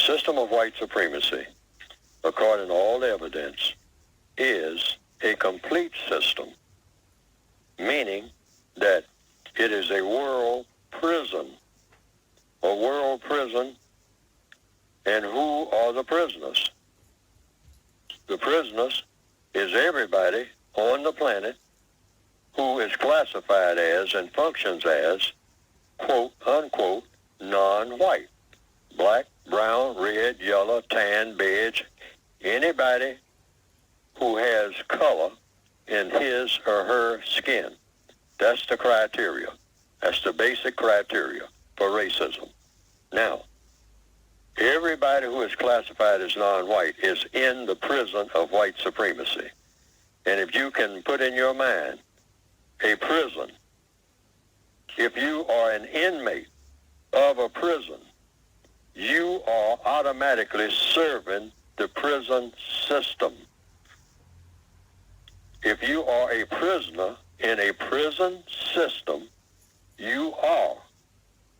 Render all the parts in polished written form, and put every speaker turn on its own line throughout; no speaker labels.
system of white supremacy, according to all evidence, is a complete system, meaning that it is a world prison. A world prison, and who are the prisoners? The prisoners is everybody on the planet who is classified as and functions as, quote, unquote, non-white. Black, brown, red, yellow, tan, beige, anybody who has color in his or her skin. That's the criteria. That's the basic criteria for racism. Now, everybody who is classified as non-white is in the prison of white supremacy. And if you can put in your mind a prison, if you are an inmate of a prison, you are automatically serving the prison system. If you are a prisoner in a prison system, you are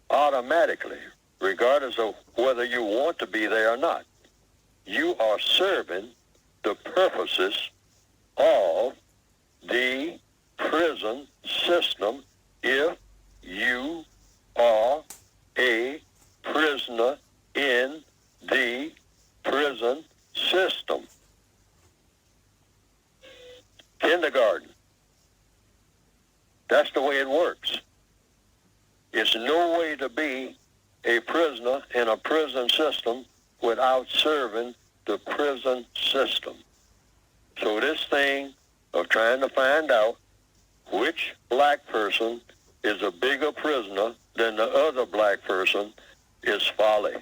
automatically, regardless of whether you want to be there or not, you are serving the purposes of the prison system if you are a prisoner in the prison system. Kindergarten. That's the way it works. It's no way to be a prisoner in a prison system without serving the prison system. So this thing of trying to find out which black person is a bigger prisoner than the other black person is folly.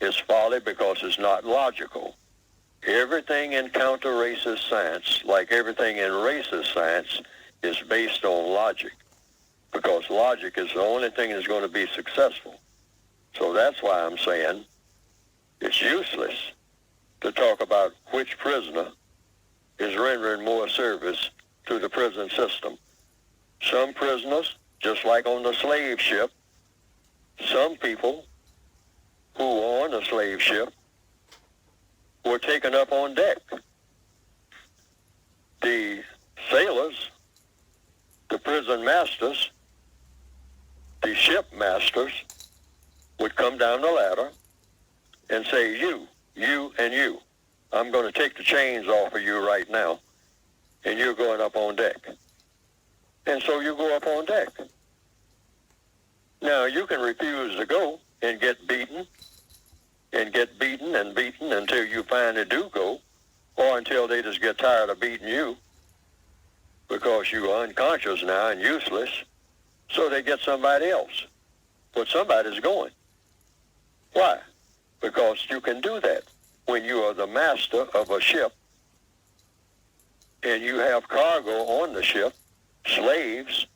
It's folly because it's not logical. Everything in counter-racist science, like everything in racist science, is based on logic, because logic is the only thing that's going to be successful. So that's why I'm saying it's useless to talk about which prisoner is rendering more service to the prison system. Some prisoners, just like on the slave ship, some people who were on the slave ship were taken up on deck. The sailors, the prison masters, the ship masters would come down the ladder and say, you, and you, I'm going to take the chains off of you right now, and you're going up on deck. And so you go up on deck. Now, you can refuse to go and get beaten and beaten until you finally do go, or until they just get tired of beating you because you are unconscious now and useless, so they get somebody else. But somebody's going. Why? Because you can do that when you are the master of a ship and you have cargo on the ship, slaves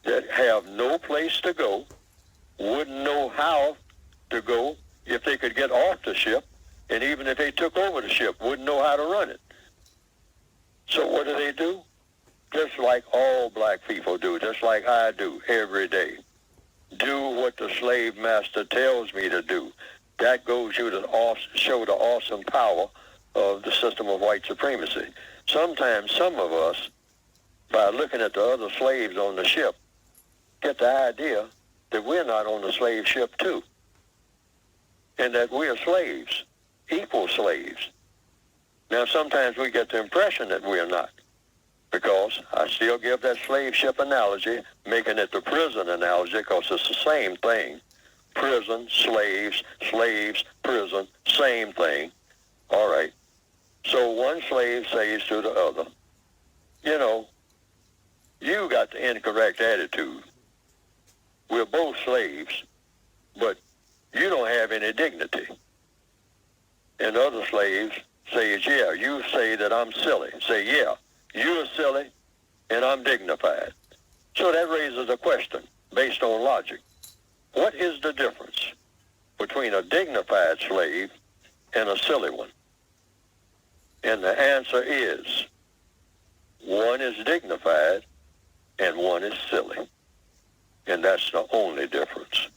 that have no place to go, wouldn't know how to go if they could get off the ship, and even if they took over the ship, wouldn't know how to run it. So what do? Just like all black people do, just like I do every day. Do what the slave master tells me to do. That goes you to show the awesome power of the system of white supremacy. Sometimes some of us, by looking at the other slaves on the ship, get the idea that we're not on the slave ship too, and that we're slaves, equal slaves. Now, sometimes we get the impression that we're not, because I still give that slave ship analogy, making it the prison analogy, because it's the same thing. Prison, slaves, prison, same thing. All right. So one slave says to the other, you know, you got the incorrect attitude. We're both slaves, but you don't have any dignity. And other slaves say, yeah, you say that I'm silly. Say, yeah, you're silly and I'm dignified. So that raises a question based on logic. What is the difference between a dignified slave and a silly one? And the answer is, one is dignified and one is silly. And that's the only difference.